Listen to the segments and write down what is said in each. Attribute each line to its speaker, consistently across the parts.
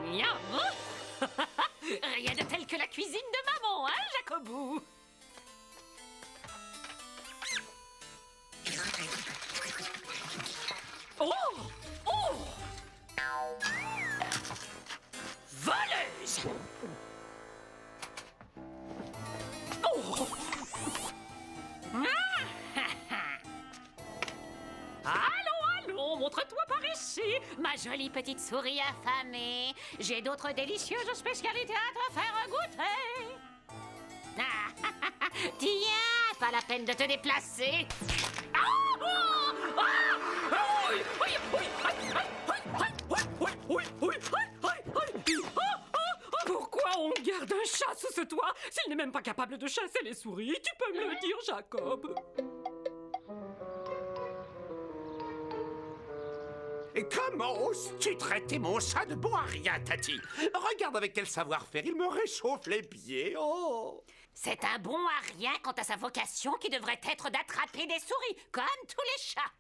Speaker 1: Miam. Rien de tel que la cuisine de maman, hein, Jacobou? Oh! Oh! Voleuse! Oh! Allons, montre-toi par ici, ma jolie petite souris affamée. J'ai d'autres délicieuses spécialités à te faire goûter. Tiens, pas la peine de te déplacer. Pourquoi on garde un chat sous ce toit s'il n'est même pas capable de chasser les souris? Tu peux me le dire, Jacob?
Speaker 2: Et comment oses-tu traiter mon chat de bon à rien, Tati? Regarde avec quel savoir-faire, il me réchauffe les pieds, oh!
Speaker 1: C'est un bon à rien quant à sa vocation qui devrait être d'attraper des souris, comme tous les chats.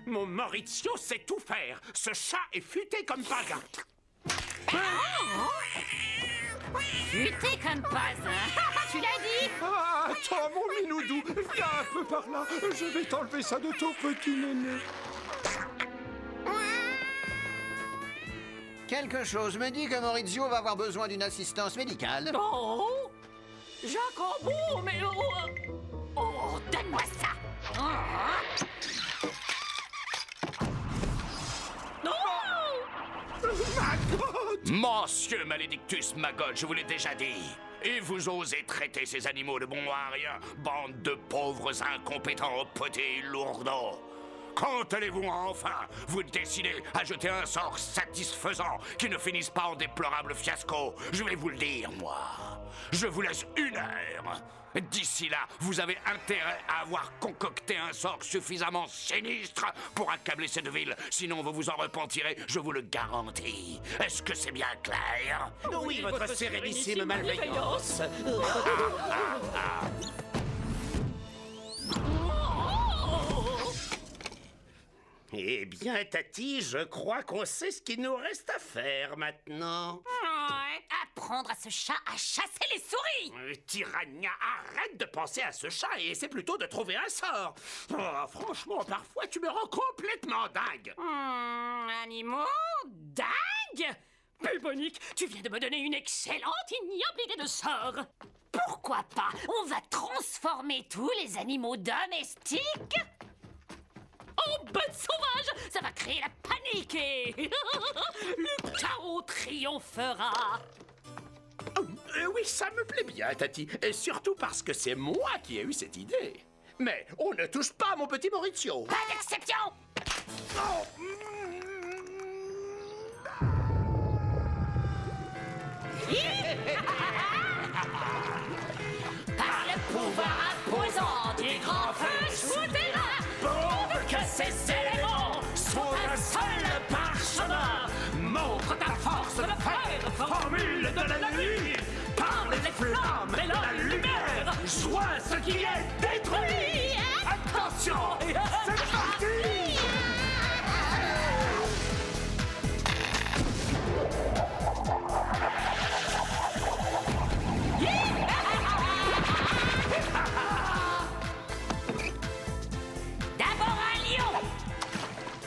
Speaker 2: Mon Maurizio sait tout faire. Ce chat est futé comme pas un.
Speaker 1: Futé comme pas un. Tu l'as dit?
Speaker 2: Ah, attends, mon minoudou, viens un peu par là. Je vais t'enlever ça de ton petit néné.
Speaker 3: Quelque chose me dit que Maurizio va avoir besoin d'une assistance médicale.
Speaker 1: Oh! Jacobou, mais oh, donne-moi ça!
Speaker 4: Monsieur Maledictus Magog, je vous l'ai déjà dit. Et vous osez traiter ces animaux de bons à rien, bande de pauvres incompétents, potés lourdeaux. Quand allez-vous enfin vous décider à jeter un sort satisfaisant qui ne finisse pas en déplorable fiasco? Je vais vous le dire, moi. Je vous laisse 1 heure. D'ici là, vous avez intérêt à avoir concocté un sort suffisamment sinistre pour accabler cette ville. Sinon, vous vous en repentirez, je vous le garantis. Est-ce que c'est bien clair?
Speaker 2: Oui, votre sérénissime malveillance. Eh bien, Tati, je crois qu'on sait ce qu'il nous reste à faire maintenant.
Speaker 1: Apprendre à ce chat à chasser les souris!
Speaker 2: Tirania, arrête de penser à ce chat et essaie plutôt de trouver un sort. Oh, franchement, parfois, tu me rends complètement dingue.
Speaker 1: Animaux dingues? Bubonique, tu viens de me donner une excellente ignoble idée de sort. Pourquoi pas? On va transformer tous les animaux domestiques en bêtes sauvages. Ça va créer la panique et le chaos triomphera.
Speaker 2: Oui, ça me plaît bien, Tati. Et surtout parce que c'est moi qui ai eu cette idée. Mais on ne touche pas à mon petit Maurizio.
Speaker 1: Pas d'exception. Par le pouvoir imposant du grand feu souterrain, pour que ces éléments soient un seul parchemin.
Speaker 2: Montre ta force de fer, formule de la nuit. Parle des flammes et de la lumière. Joins ce qui est détruit. Attention, c'est parti.
Speaker 1: D'abord un lion,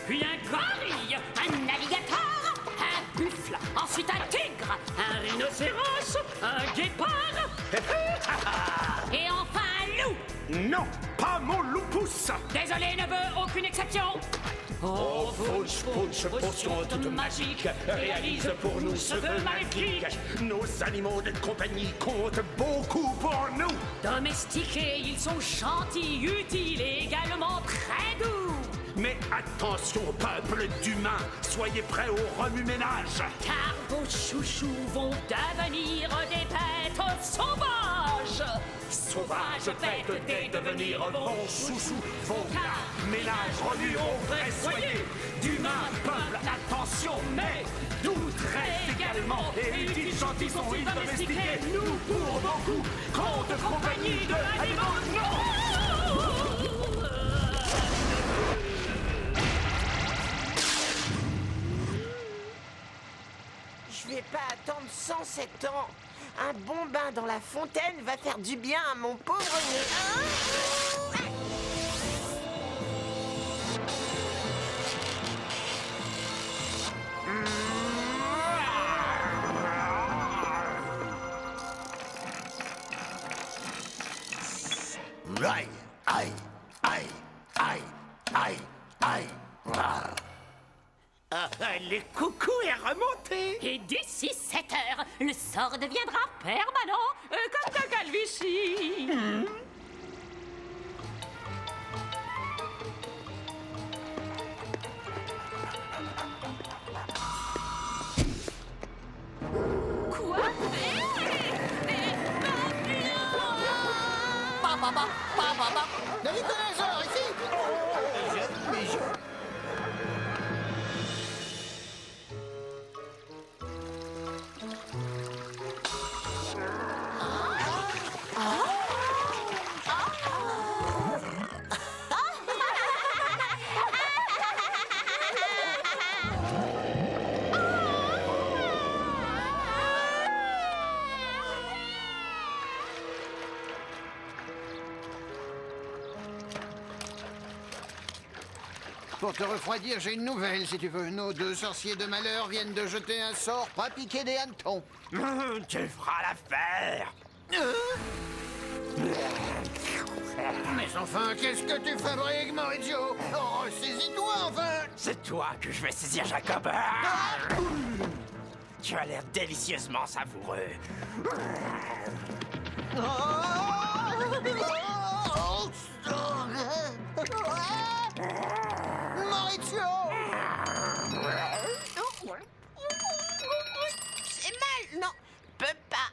Speaker 1: puis un gorille, un alligator, un buffle, ensuite un tigre, un rhinocéros, un guépard, et enfin un loup.
Speaker 2: Non, pas mon loupus.
Speaker 1: Désolé, neveu, aucune exception.
Speaker 2: Oh, Fouch, Fouch, potion toute magique, réalise pour nous ce vœu maléfique. Nos animaux de compagnie comptent beaucoup pour nous.
Speaker 1: Domestiqués, ils sont gentils, utiles et également très doux.
Speaker 2: Mais attention, peuple d'humains, soyez prêts au remue-ménage.
Speaker 1: Car vos chouchous vont devenir des bêtes sauvages.
Speaker 2: Sauvages bêtes dès devenir vos chouchous, vos gars, ménage, remue au vrai soyez. D'humains, peuple, attention, mais doute reste également. Et utiles, gentils sont ils domestiqués, nous pour beaucoup, compte compagnie de l'animal. Non!
Speaker 5: attendre 107 ans. Un bon bain dans la fontaine va faire du bien à mon pauvre nez.
Speaker 2: Aïe, aïe, aïe, aïe, aïe, aïe. Le coucou est remonté.
Speaker 1: Et d'ici 7 heures, le sort deviendra permanent, comme ta calvitie. Quoi?
Speaker 3: Navigateur, ici! Mais je... Pour te refroidir, j'ai une nouvelle, si tu veux. Nos 2 sorciers de malheur viennent de jeter un sort pas piqué des hannetons.
Speaker 2: Tu feras l'affaire.
Speaker 3: Mais enfin, qu'est-ce que tu fabriques, Maurizio? Oh, saisis-toi, enfin!
Speaker 2: C'est toi que je vais saisir, Jacob. Tu as l'air délicieusement savoureux.
Speaker 3: Maurizio!
Speaker 5: C'est mal, non, peux pas.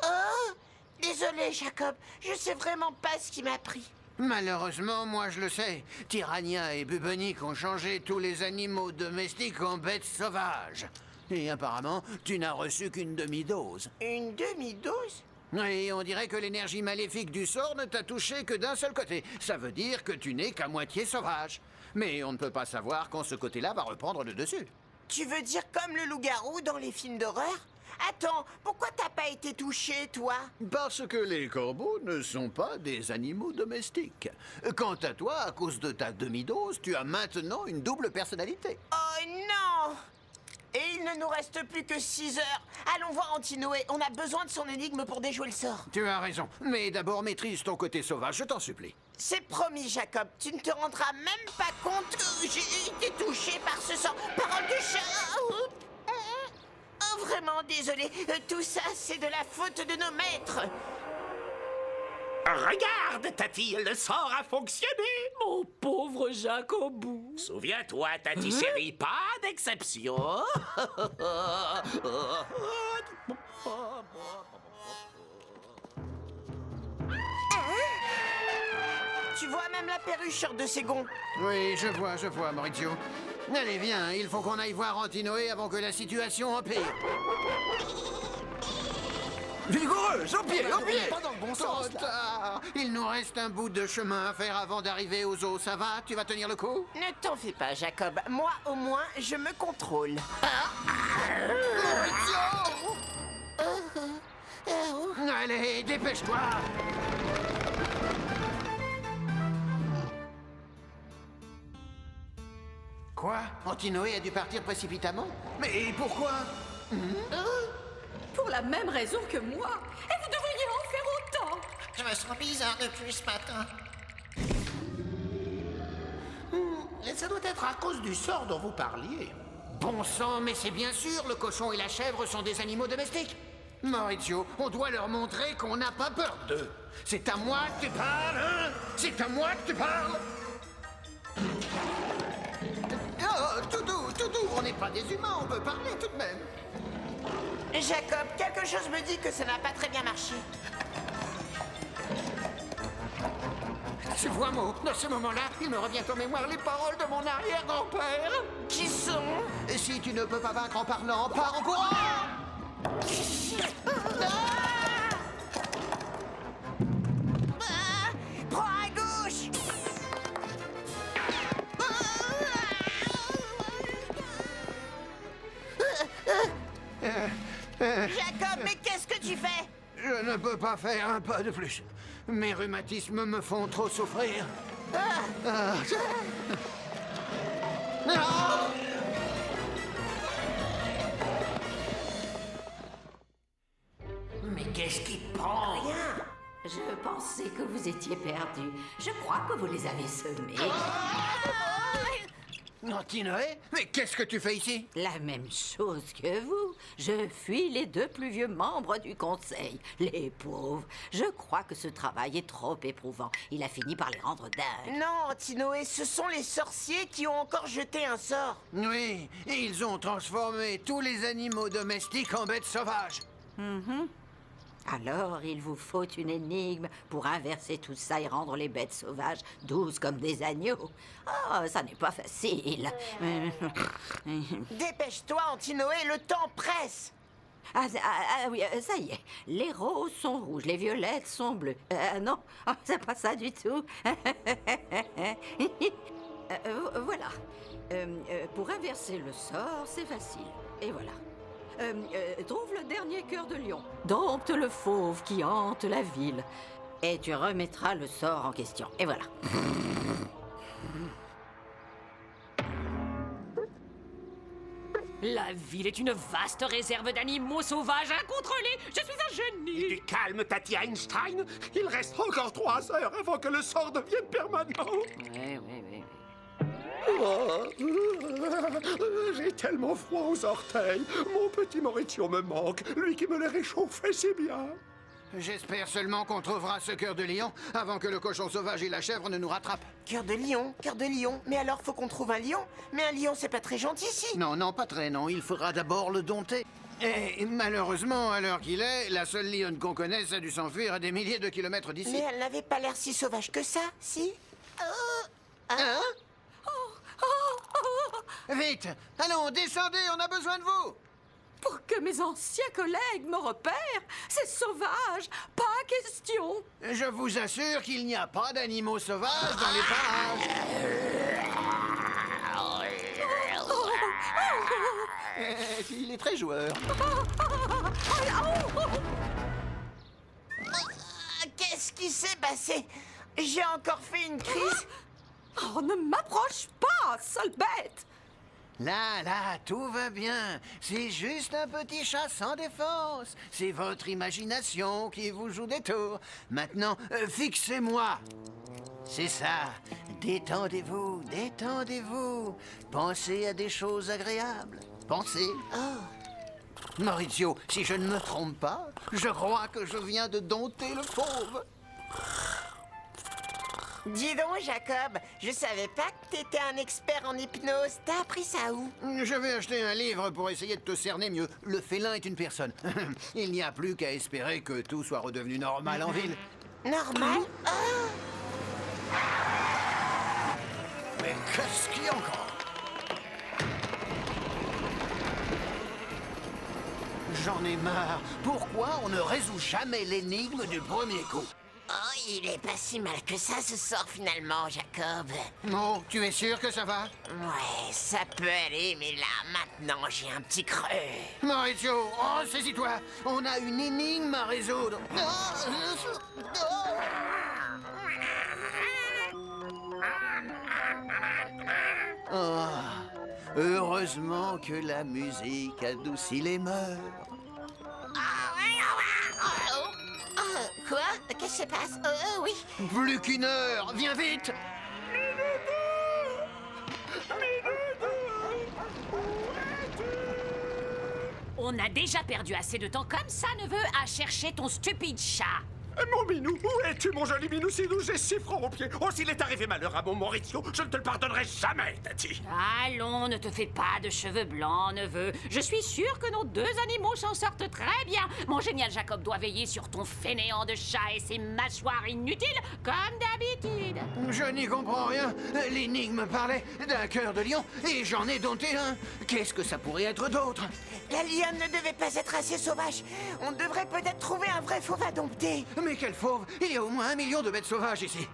Speaker 5: Oh, désolé, Jacob, je sais vraiment pas ce qui m'a pris.
Speaker 3: Malheureusement, moi je le sais. Tyrannia et Bubonic ont changé tous les animaux domestiques en bêtes sauvages. Et apparemment, tu n'as reçu qu'une demi-dose.
Speaker 5: Une demi-dose?
Speaker 3: Et on dirait que l'énergie maléfique du sort ne t'a touché que d'un seul côté. Ça veut dire que tu n'es qu'à moitié sauvage. Mais on ne peut pas savoir quand ce côté-là va reprendre le dessus.
Speaker 5: Tu veux dire comme le loup-garou dans les films d'horreur? Attends, pourquoi t'as pas été touché, toi?
Speaker 3: Parce que les corbeaux ne sont pas des animaux domestiques. Quant à toi, à cause de ta demi-dose, tu as maintenant une double personnalité.
Speaker 5: Oh non! Et il ne nous reste plus que 6 heures. Allons voir Antinoé, on a besoin de son énigme pour déjouer le sort.
Speaker 3: Tu as raison, mais d'abord maîtrise ton côté sauvage, je t'en supplie.
Speaker 5: C'est promis, Jacob, tu ne te rendras même pas compte que j'ai été touché par ce sort. Parole de chat! Oh, vraiment désolé, tout ça c'est de la faute de nos maîtres.
Speaker 2: Regarde, Tati, le sort a fonctionné.
Speaker 1: Mon pauvre Jacobou.
Speaker 2: Souviens-toi, Tati chérie, pas d'exception.
Speaker 5: Tu vois, même la perruche sort de ses gonds.
Speaker 3: Oui, je vois, Maurizio. Allez, viens, il faut qu'on aille voir Antinoé avant que la situation empire.
Speaker 2: Vigoureuse, au pied, au pied.
Speaker 3: Pas dans le bon sens, là. Il nous reste un bout de chemin à faire avant d'arriver aux eaux. Ça va? Tu vas tenir le coup?
Speaker 5: Ne t'en fais pas, Jacob. Moi, au moins, je me contrôle.
Speaker 3: Allez, dépêche-toi. Quoi? Antinoé a dû partir précipitamment? Mais pourquoi?
Speaker 6: Pour la même raison que moi. Et vous devriez en faire autant.
Speaker 7: Je me sens bizarre depuis ce matin.
Speaker 2: Et ça doit être à cause du sort dont vous parliez.
Speaker 3: Bon sang, mais c'est bien sûr, le cochon et la chèvre sont des animaux domestiques. Maurizio, on doit leur montrer qu'on n'a pas peur d'eux. C'est à moi que tu parles, hein? C'est à moi que tu parles? Oh, tout doux, on n'est pas des humains, on peut parler tout de même.
Speaker 5: Jacob, quelque chose me dit que ça n'a pas très bien marché.
Speaker 3: Tu vois, Mo, dans ce moment-là, il me revient en mémoire les paroles de mon arrière-grand-père.
Speaker 5: Qui sont?
Speaker 3: Si tu ne peux pas vaincre en parlant, pars en courant!
Speaker 5: Prends à gauche!
Speaker 3: ne peux pas faire un pas de plus. Mes rhumatismes me font trop souffrir. Ah.
Speaker 5: Mais qu'est-ce qui prend?
Speaker 6: Rien. Je pensais que vous étiez perdus. Je crois que vous les avez semés.
Speaker 3: Antinoé, mais qu'est-ce que tu fais ici?
Speaker 6: La même chose que vous. Je fuis les 2 plus vieux membres du conseil. Les pauvres. Je crois que ce travail est trop éprouvant. Il a fini par les rendre dingues.
Speaker 5: Non, Antinoé, ce sont les sorciers qui ont encore jeté un sort.
Speaker 3: Oui, et ils ont transformé tous les animaux domestiques en bêtes sauvages.
Speaker 6: Alors, il vous faut une énigme pour inverser tout ça et rendre les bêtes sauvages douces comme des agneaux. Ah, ça n'est pas facile.
Speaker 5: Dépêche-toi, Antinoé, le temps presse.
Speaker 6: Oui, ça y est. Les roses sont rouges, les violettes sont bleues. Non, c'est pas ça du tout. Voilà. Pour inverser le sort, c'est facile. Et voilà. Trouve le dernier cœur de lion. Dompte le fauve qui hante la ville. Et tu remettras le sort en question. Et voilà.
Speaker 1: La ville est une vaste réserve d'animaux sauvages incontrôlés. Je suis un génie.
Speaker 2: Du calme, Tati Einstein. Il reste encore 3 heures avant que le sort devienne permanent.
Speaker 1: Oui.
Speaker 2: Oh, j'ai tellement froid aux orteils. Mon petit Maurizio me manque, lui qui me les réchauffait si bien.
Speaker 3: J'espère seulement qu'on trouvera ce cœur de lion avant que le cochon sauvage et la chèvre ne nous rattrapent.
Speaker 5: Cœur de lion, cœur de lion. Mais alors, faut qu'on trouve un lion. Mais un lion, c'est pas très gentil ici.
Speaker 3: Non, pas très, non. Il faudra d'abord le dompter. Et malheureusement, à l'heure qu'il est, la seule lionne qu'on connaisse a dû s'enfuir à des milliers de kilomètres d'ici.
Speaker 5: Mais elle n'avait pas l'air si sauvage que ça, si? Hein?
Speaker 3: Vite! Allons, descendez, on a besoin de vous!
Speaker 6: Pour que mes anciens collègues me repèrent, c'est sauvage, pas question.
Speaker 3: Je vous assure qu'il n'y a pas d'animaux sauvages dans les parages. Il est très joueur.
Speaker 5: Qu'est-ce qui s'est passé? J'ai encore fait une crise.
Speaker 6: Oh, ne m'approche pas, sale bête.
Speaker 3: Là, tout va bien. C'est juste un petit chat sans défense. C'est votre imagination qui vous joue des tours. Maintenant, fixez-moi. C'est ça. Détendez-vous, détendez-vous. Pensez à des choses agréables. Pensez. Maurizio, si je ne me trompe pas, je crois que je viens de dompter le fauve.
Speaker 5: Dis donc, Jacob, je savais pas que t'étais un expert en hypnose. T'as appris ça où?
Speaker 3: Je vais acheter un livre pour essayer de te cerner mieux. Le félin est une personne. Il n'y a plus qu'à espérer que tout soit redevenu normal en ville.
Speaker 5: Normal?
Speaker 3: Mais qu'est-ce qu'il y a encore? J'en ai marre. Pourquoi on ne résout jamais l'énigme du premier coup?
Speaker 5: Oh, il est pas si mal que ça, ce sort, finalement, Jacob.
Speaker 3: Non, tu es sûr que ça va?
Speaker 5: Ouais, ça peut aller, mais là, maintenant, j'ai un petit creux.
Speaker 3: Maurizio, oh, saisis-toi. On a une énigme à résoudre. Oh, heureusement que la musique adoucit les mœurs.
Speaker 5: Quoi? Qu'est-ce qui se passe? Oui.
Speaker 3: Plus qu'une heure, viens vite!
Speaker 1: On a déjà perdu assez de temps comme ça, neveu, à chercher ton stupide chat.
Speaker 2: Mon minou, où es-tu, mon joli minou, si j'ai 6 francs au pied? Oh, s'il est arrivé malheur à mon Maurizio, je ne te le pardonnerai jamais, Tati.
Speaker 1: Allons, ne te fais pas de cheveux blancs, neveu. Je suis sûre que nos 2 animaux s'en sortent très bien. Mon génial Jacob doit veiller sur ton fainéant de chat et ses mâchoires inutiles, comme d'habitude.
Speaker 3: Je n'y comprends rien. L'énigme parlait d'un cœur de lion et j'en ai dompté un. Qu'est-ce que ça pourrait être d'autre?
Speaker 5: La lionne ne devait pas être assez sauvage. On devrait peut-être trouver un vrai fauve à dompter.
Speaker 3: Mais quel fauve! Il y a au moins 1 million de bêtes sauvages ici.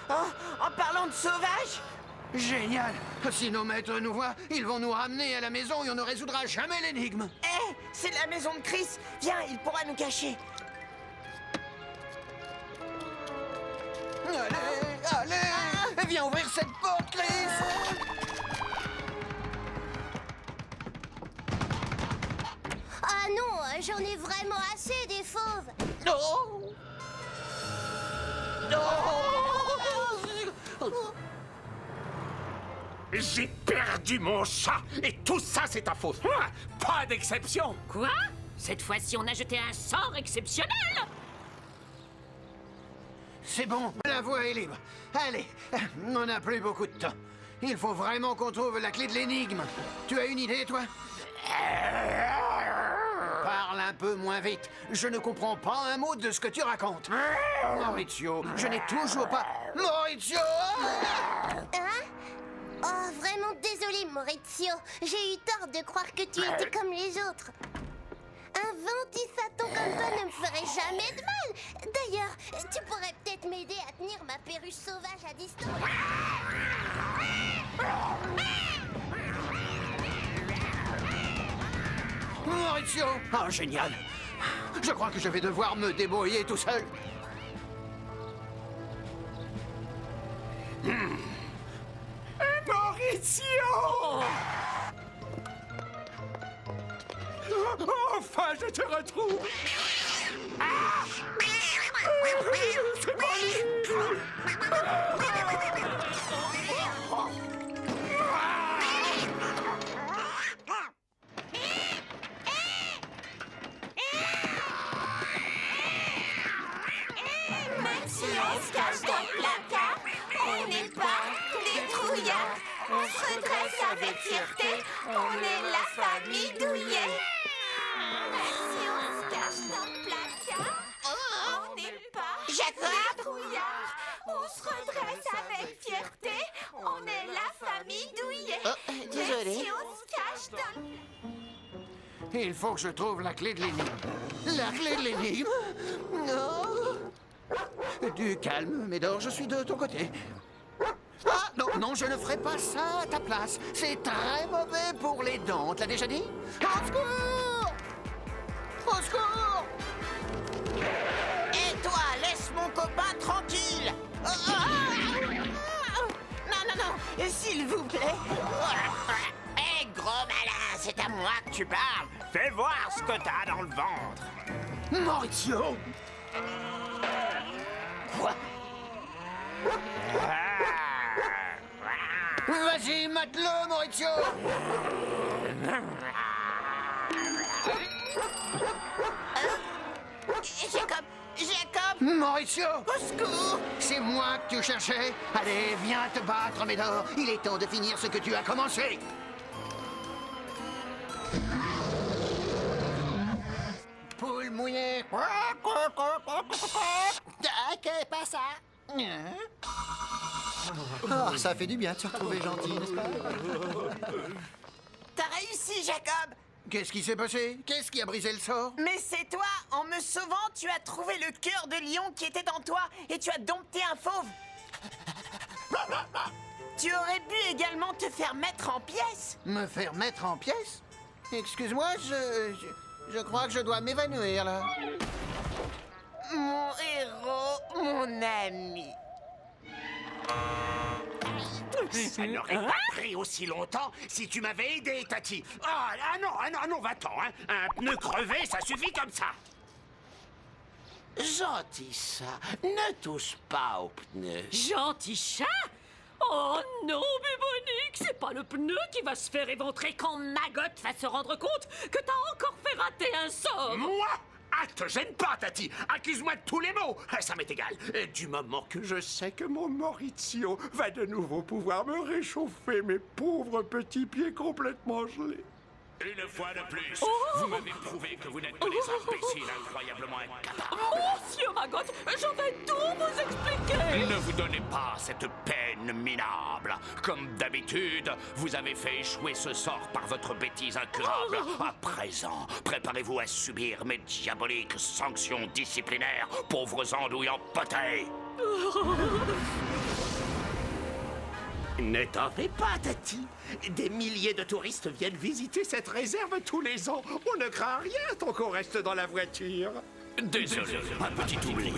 Speaker 5: Oh, en parlant de sauvage,
Speaker 3: Génial! Si nos maîtres nous voient, ils vont nous ramener à la maison et on ne résoudra jamais l'énigme.
Speaker 5: c'est la maison de Chris. Viens, il pourra nous cacher.
Speaker 3: Allez, viens ouvrir cette porte, Chris.
Speaker 8: Ah non, j'en ai vraiment assez des fauves.
Speaker 3: Non.
Speaker 2: J'ai perdu mon chat et tout ça c'est ta faute. Pas d'exception.
Speaker 1: Quoi? Cette fois-ci, on a jeté un sort exceptionnel!
Speaker 3: C'est bon, la voie est libre. Allez, on n'a plus beaucoup de temps. Il faut vraiment qu'on trouve la clé de l'énigme. Tu as une idée, toi? Parle un peu moins vite. Je ne comprends pas un mot de ce que tu racontes. Maurizio, je n'ai toujours pas... Maurizio!
Speaker 8: Hein? Oh, vraiment désolé, Maurizio. J'ai eu tort de croire que tu étais comme les autres. Un ventisaton comme toi ne me ferait jamais de mal. D'ailleurs, tu pourrais peut-être m'aider à tenir ma perruche sauvage à distance.
Speaker 3: Maurizio! Oh, génial! Je crois que je vais devoir me débrouiller tout seul.
Speaker 2: Maurizio! Enfin, je te retrouve! Ah! C'est pas lui!
Speaker 8: Même si on se cache dans le placard, on n'est pas des trouillards. On se redresse avec fierté, on est la famille Douillet. Même si on se cache dans le placard, on n'est pas des trouillards. On se redresse avec fierté, on est la famille Douillet.
Speaker 5: Désolé.
Speaker 8: Même si on se cache dans le...
Speaker 3: Il faut que je trouve la clé de l'énigme. La clé de l'énigme? Non. Du calme, Médor, je suis de ton côté. Ah, non, non, je ne ferai pas ça à ta place. C'est très mauvais pour les dents. On te l'a déjà dit? Au secours! Au secours!
Speaker 5: Et toi, laisse mon copain tranquille. Non, non, non, s'il vous plaît. Hé, gros malin, c'est à moi que tu parles. Fais voir ce que t'as dans le ventre.
Speaker 3: Maurizio!
Speaker 5: Quoi?
Speaker 3: Vas-y, mate-le, Maurizio!
Speaker 5: Jacob!
Speaker 3: Maurizio!
Speaker 5: Au secours!
Speaker 3: C'est moi que tu cherchais? Allez, viens te battre, Médor. Il est temps de finir ce que tu as commencé. Poule mouillée.
Speaker 7: Ok, pas ça. Oh, ça fait du bien de se retrouver gentil, n'est-ce pas?
Speaker 5: T'as réussi, Jacob!
Speaker 3: Qu'est-ce qui s'est passé? Qu'est-ce qui a brisé le sort?
Speaker 5: Mais c'est toi! En me sauvant, tu as trouvé le cœur de lion qui était en toi et tu as dompté un fauve! Tu aurais pu également te faire mettre en pièces!
Speaker 3: Me faire mettre en pièces? Excuse-moi, je crois que je dois m'évanouir, là.
Speaker 5: Mon héros, mon ami!
Speaker 2: Ça n'aurait pas pris aussi longtemps si tu m'avais aidé, Tati. Ah non, va-t'en, hein. Un pneu crevé, ça suffit comme ça.
Speaker 5: Gentil ça, ne touche pas au pneu.
Speaker 1: Gentil chat? Oh non, Bubonique, c'est pas le pneu qui va se faire éventrer quand Maggot va se rendre compte que t'as encore fait rater un sort.
Speaker 2: Moi? Ah, te gêne pas, Tati. Accuse-moi de tous les maux. Ça m'est égal. Du moment que je sais que mon Maurizio va de nouveau pouvoir me réchauffer mes pauvres petits pieds complètement gelés.
Speaker 4: Une fois de plus, vous m'avez prouvé que vous n'êtes que des imbéciles incroyablement incapables.
Speaker 1: Monsieur Maggot, je vais tout vous expliquer.
Speaker 4: Ne vous donnez pas cette peine minable. Comme d'habitude, vous avez fait échouer ce sort par votre bêtise incurable. À présent, préparez-vous à subir mes diaboliques sanctions disciplinaires, pauvres andouilles empotées.
Speaker 2: Ne t'en fais pas, Tati. Des milliers de touristes viennent visiter cette réserve tous les ans. On ne craint rien tant qu'on reste dans la voiture.
Speaker 4: Désolé, un petit oubli.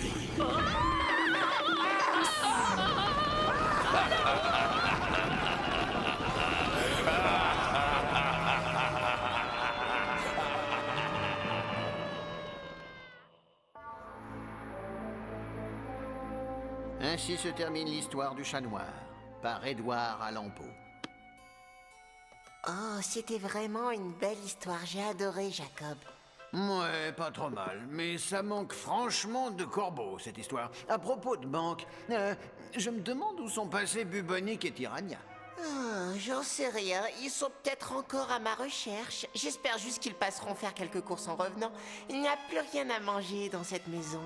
Speaker 3: Ainsi se termine l'histoire du chat noir, par Édouard Allampeau.
Speaker 5: Oh, c'était vraiment une belle histoire. J'ai adoré, Jacob.
Speaker 3: Ouais, pas trop mal, mais ça manque franchement de corbeaux, cette histoire. À propos de banque, je me demande où sont passés Bubonic et Tyrannia.
Speaker 5: Oh, j'en sais rien. Ils sont peut-être encore à ma recherche. J'espère juste qu'ils passeront faire quelques courses en revenant. Il n'y a plus rien à manger dans cette maison.